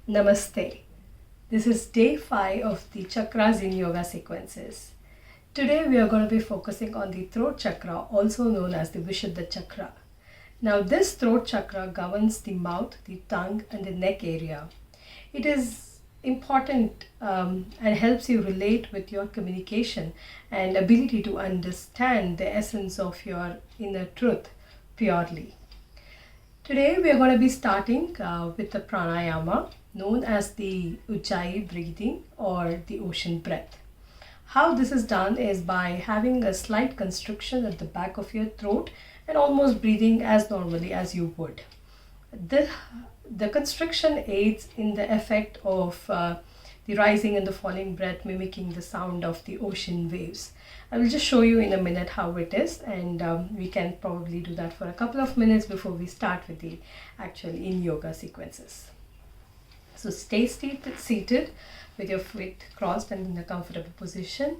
Namaste. This is day 5 of the Chakras Yin Yoga sequences. Today we are going to be focusing on the throat chakra, also known as the Vishuddha Chakra. Now this throat chakra governs the mouth, the tongue and the neck area. It is important and helps you relate with your communication and ability to understand the essence of your inner truth purely. Today we are going to be starting with the pranayama known as the ujjayi breathing or the ocean breath. How this is done is by having a slight constriction at the back of your throat and almost breathing as normally as you would. The constriction aids in the effect of the rising and the falling breath, mimicking the sound of the ocean waves. I will just show you in a minute how it is, and we can probably do that for a couple of minutes before we start with the actual Yin Yoga sequences. So stay seated with your feet crossed and in a comfortable position,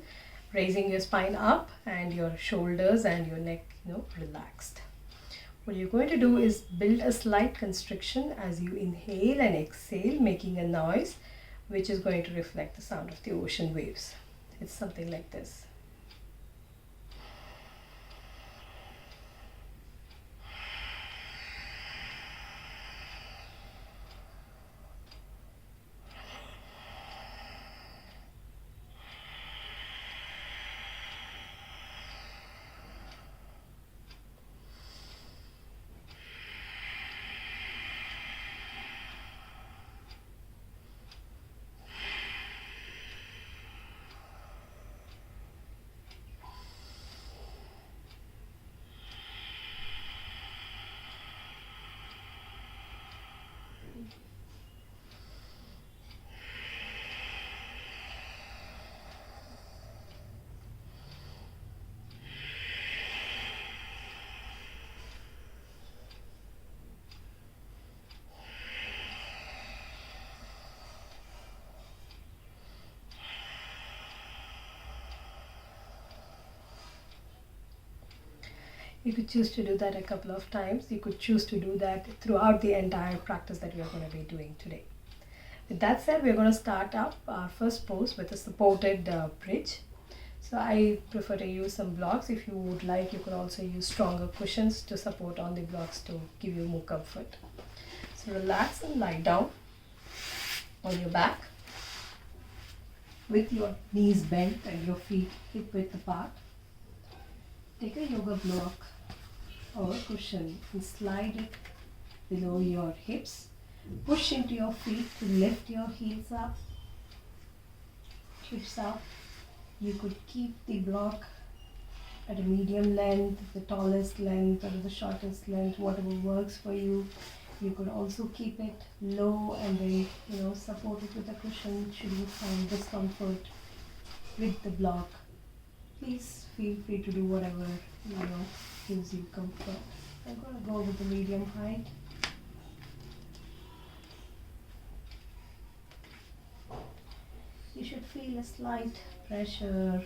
raising your spine up and your shoulders and your neck relaxed. What you're going to do is build a slight constriction as you inhale and exhale, making a noise which is going to reflect the sound of the ocean waves. It's something like this. You could choose to do that a couple of times. You could choose to do that throughout the entire practice that we are going to be doing today. With that said, we're going to start up our first pose with a supported bridge. So I prefer to use some blocks. If you would like, you could also use stronger cushions to support on the blocks to give you more comfort. So relax and lie down on your back with your knees bent and your feet hip width apart. Take a yoga block or cushion and slide it below your hips. Push into your feet to lift your heels up, hips up. You could keep the block at a medium length, the tallest length or the shortest length, whatever works for you. You could also keep it low and then support it with a cushion should you find discomfort with the block. Please feel free to do whatever gives you comfort. I'm going to go with the medium height. You should feel a slight pressure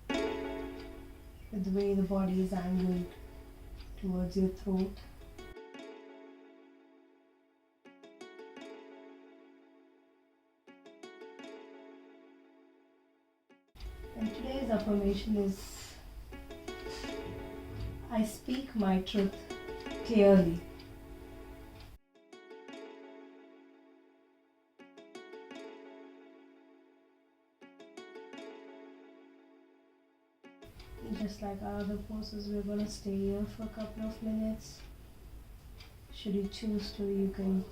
with the way the body is angled towards your throat. And today's affirmation is, I speak my truth clearly. Just like our other poses, we're going to stay here for a couple of minutes. Should you choose to, you can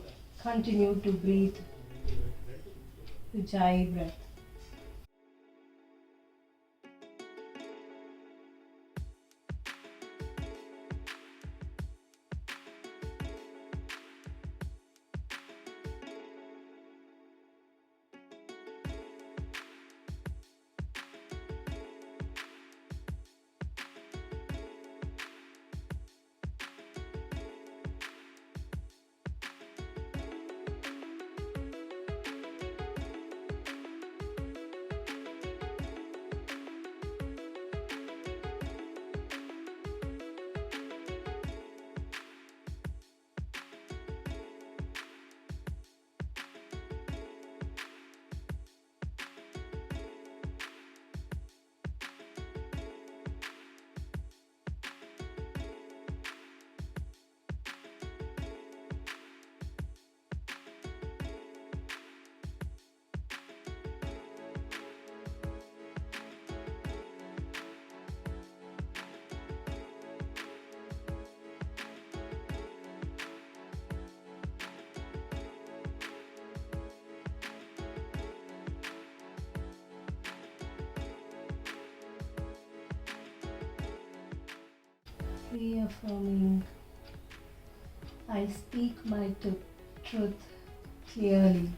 continue to breathe ujjayi breath. Reaffirming, I speak my truth clearly.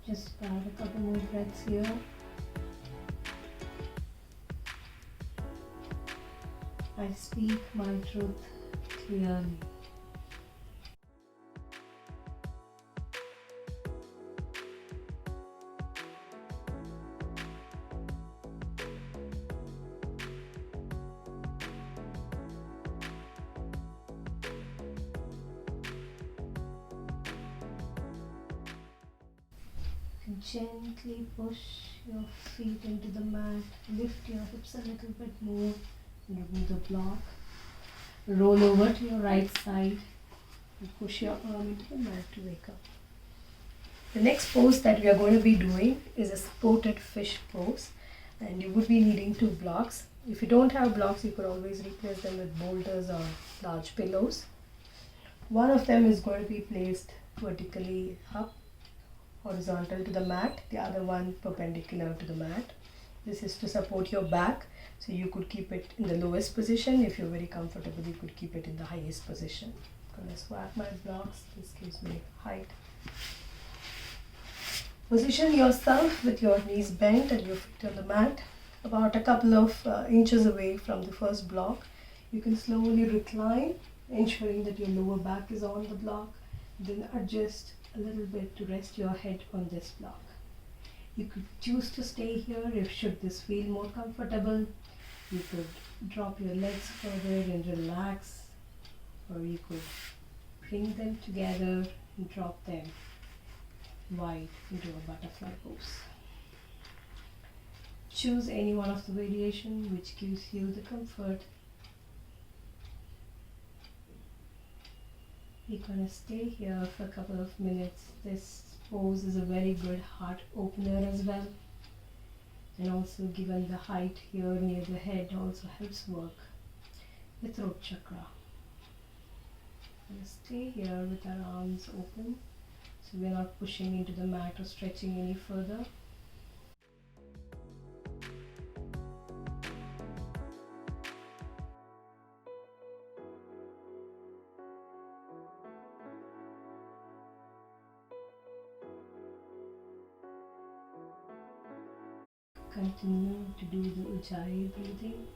Just add a couple more breaths here. I speak my truth clearly. Gently push your feet into the mat, lift your hips a little bit more, remove the block, roll over to your right side and push your arm into the mat to wake up. The next pose that we are going to be doing is a spotted fish pose, and you would be needing 2 blocks. If you don't have blocks, you could always replace them with boulders or large pillows. One of them is going to be placed vertically up, horizontal to the mat, the other one perpendicular to the mat. This is to support your back, so you could keep it in the lowest position. If you're very comfortable, you could keep it in the highest position. I'm going to swap my blocks. This gives me height. Position yourself with your knees bent and your feet on the mat, about a couple of inches away from the first block. You can slowly recline, ensuring that your lower back is on the block, then adjust a little bit to rest your head on this block. You could choose to stay here if should this feel more comfortable. You could drop your legs further and relax, or you could bring them together and drop them wide into a butterfly pose. Choose any one of the variation which gives you the comfort. You're going to stay here for a couple of minutes. This pose is a very good heart opener as well, and also given the height here near the head also helps work the throat chakra. We're going to stay here with our arms open, so we're not pushing into the mat or stretching any further. Continue to do the ujjayi breathing.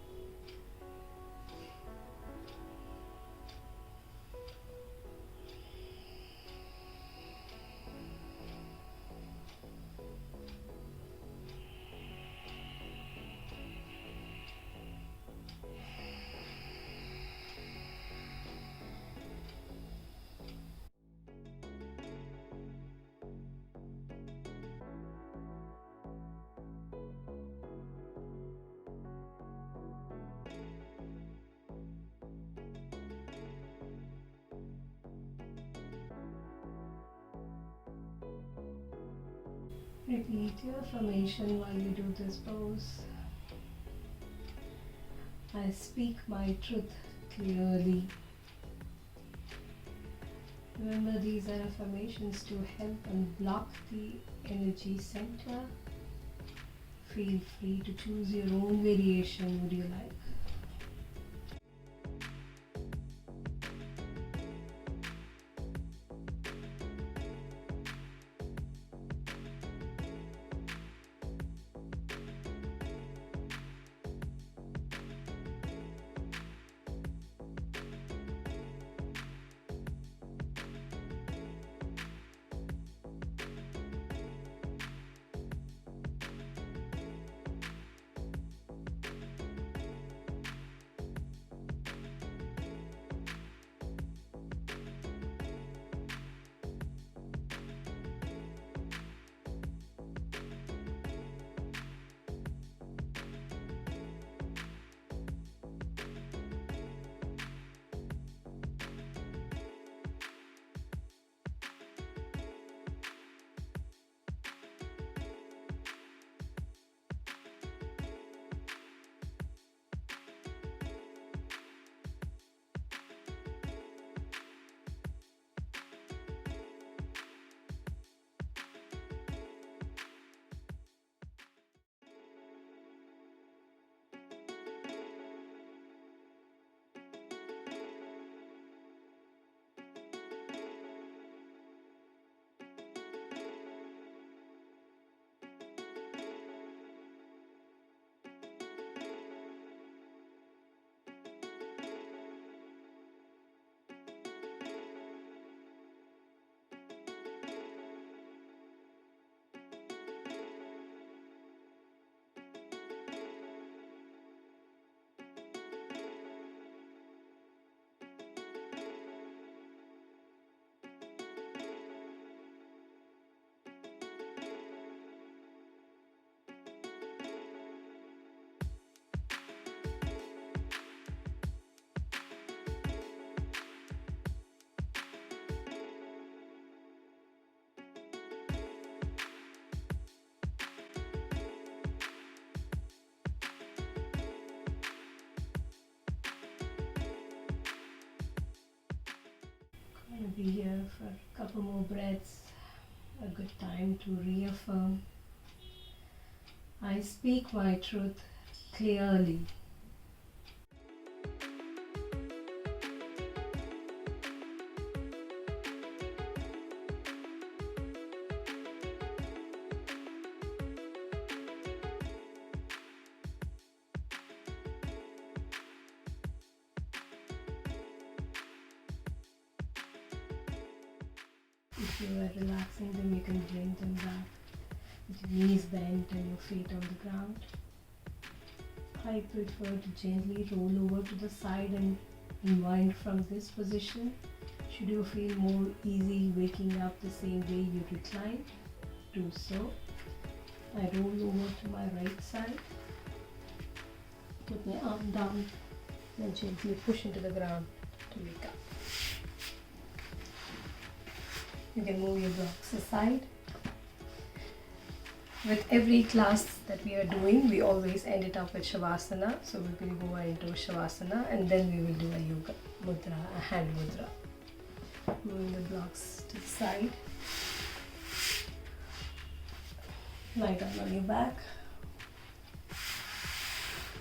Repeat your affirmation while you do this pose. I speak my truth clearly. Remember, these are affirmations to help unblock the energy center. Feel free to choose your own variation would you like. I'll be here for a couple more breaths. A good time to reaffirm. I speak my truth clearly. If you are relaxing them, you can bring them back with your knees bent and your feet on the ground. I prefer to gently roll over to the side and unwind from this position. Should you feel more easy waking up the same way you recline, do so. I roll over to my right side, put my arm down and gently push into the ground to wake up. You can move your blocks aside. With every class that we are doing, we always end it up with Shavasana. So we will go into Shavasana and then we will do a yoga mudra, a hand mudra. Moving the blocks to the side. Lie down on your back.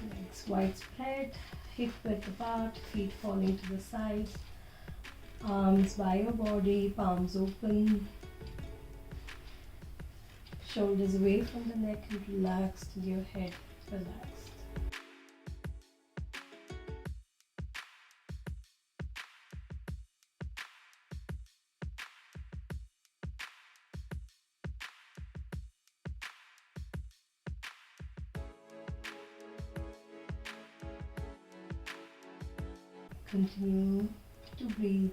Legs wide spread, hip width apart, feet falling to the sides. Arms by your body, palms open. Shoulders away from the neck and relaxed, your head relaxed. Continue to breathe.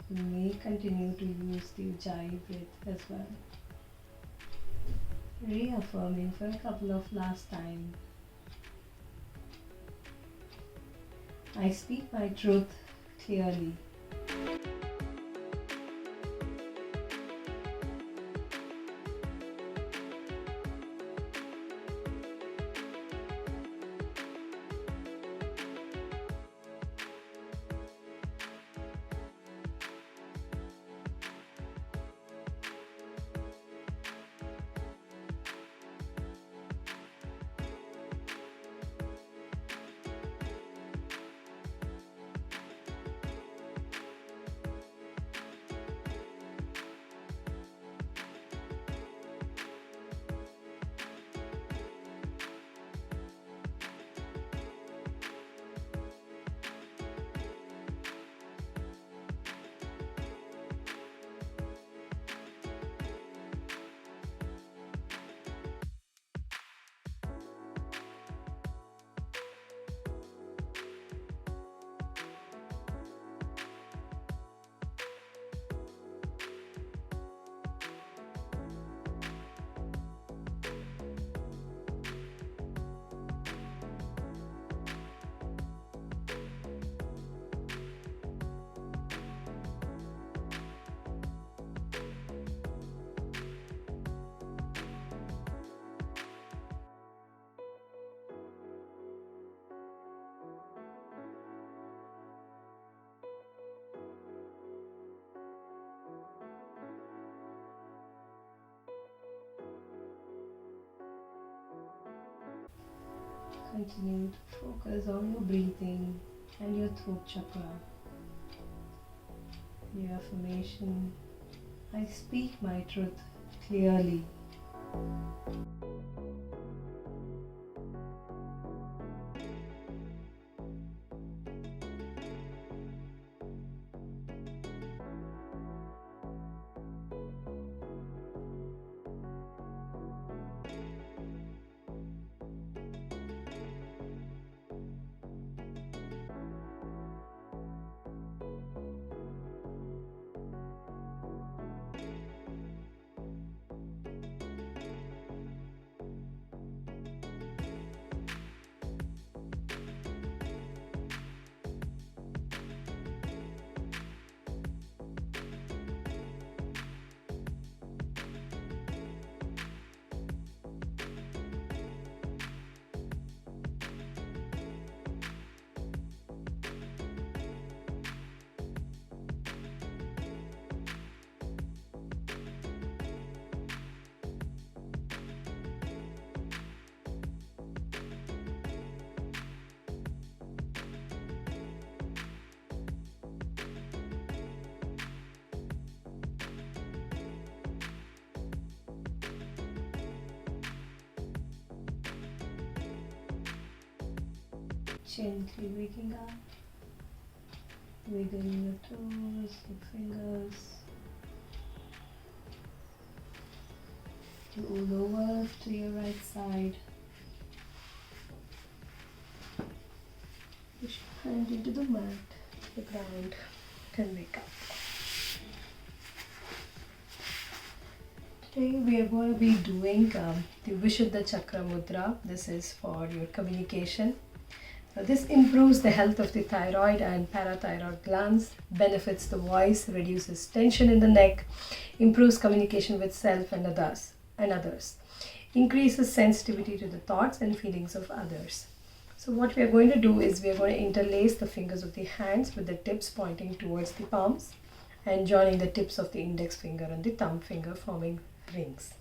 You may continue to use the Ujjayi breath as well. Reaffirming for a couple of last time. I speak my truth clearly. Continue to focus on your breathing and your throat chakra. Your affirmation: I speak my truth clearly. Gently waking up, wiggling your toes, your fingers. Roll over to your right side. Push your hand into the mat, the ground, and wake up. Today we are going to be doing the Vishuddha Chakra Mudra. This is for your communication. This improves the health of the thyroid and parathyroid glands, benefits the voice, reduces tension in the neck, improves communication with self and others, increases sensitivity to the thoughts and feelings of others. So what we are going to do is we are going to interlace the fingers of the hands with the tips pointing towards the palms and joining the tips of the index finger and the thumb finger, forming rings.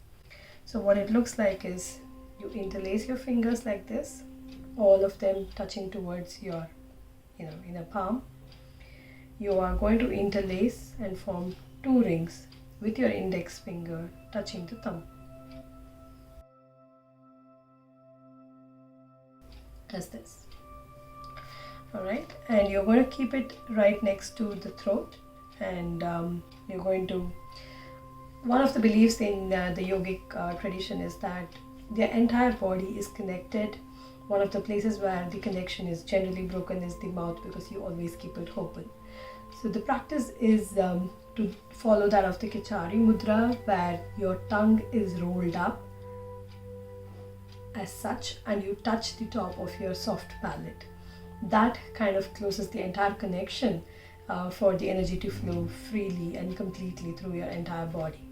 So what it looks like is you interlace your fingers like this, all of them touching towards your inner palm. You are going to interlace and form 2 rings with your index finger touching the thumb, as this. Alright, and you're going to keep it right next to the throat, and you're going to, one of the beliefs in the yogic tradition is that the entire body is connected. One of the places where the connection is generally broken is the mouth, because you always keep it open. So the practice is to follow that of the Kichari Mudra, where your tongue is rolled up as such and you touch the top of your soft palate. That kind of closes the entire connection for the energy to flow freely and completely through your entire body.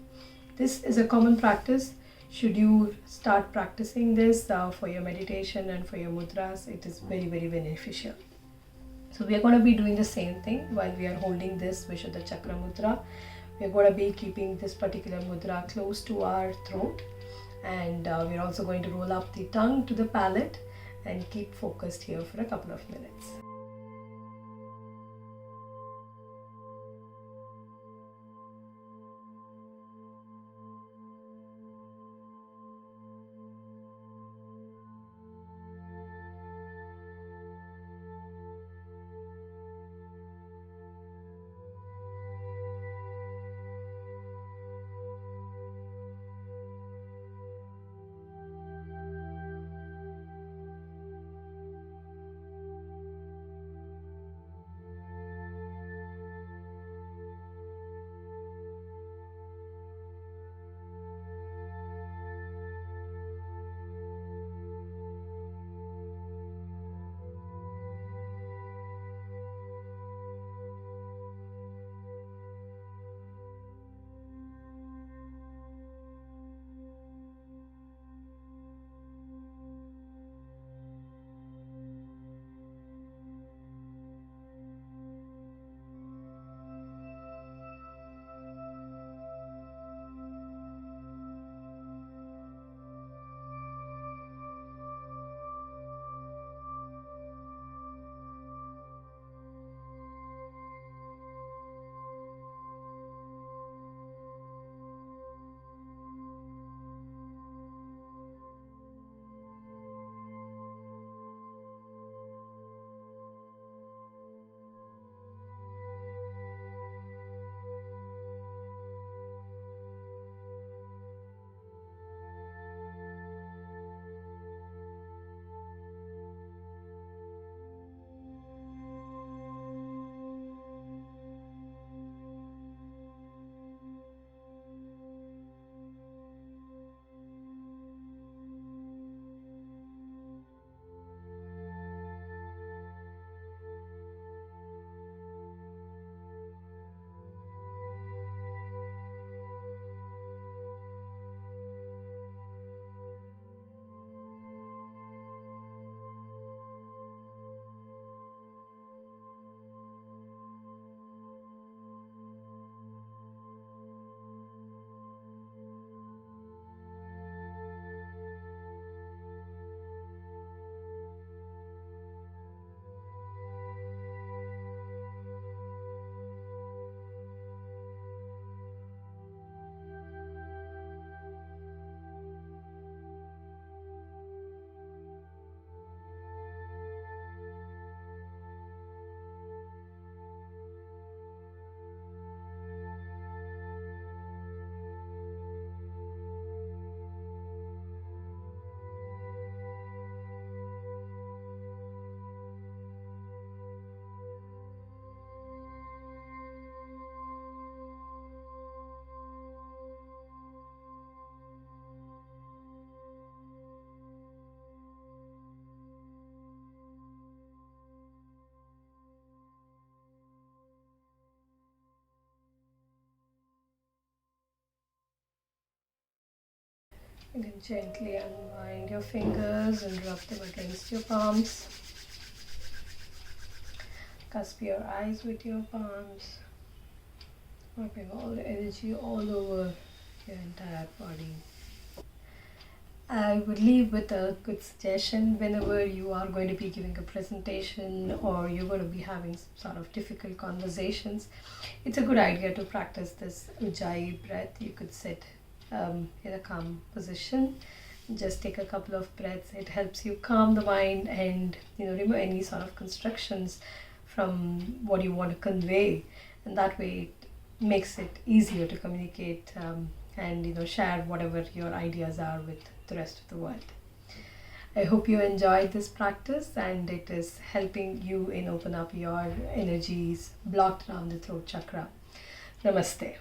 This is a common practice. Should you start practicing this for your meditation and for your mudras, it is very, very beneficial. So we are going to be doing the same thing while we are holding this Vishuddha Chakra Mudra. We are going to be keeping this particular mudra close to our throat, and we are also going to roll up the tongue to the palate and keep focused here for a couple of minutes. You can gently unwind your fingers and rub them against your palms. Cusp your eyes with your palms, rubbing all the energy all over your entire body. I would leave with a good suggestion whenever you are going to be giving a presentation or you're going to be having some sort of difficult conversations. It's a good idea to practice this Ujjayi breath. You could sit in a calm position. Just take a couple of breaths. It helps you calm the mind and remove any sort of constructions from what you want to convey, and that way it makes it easier to communicate and share whatever your ideas are with the rest of the world. I hope you enjoyed this practice and it is helping you in open up your energies blocked around the throat chakra. Namaste.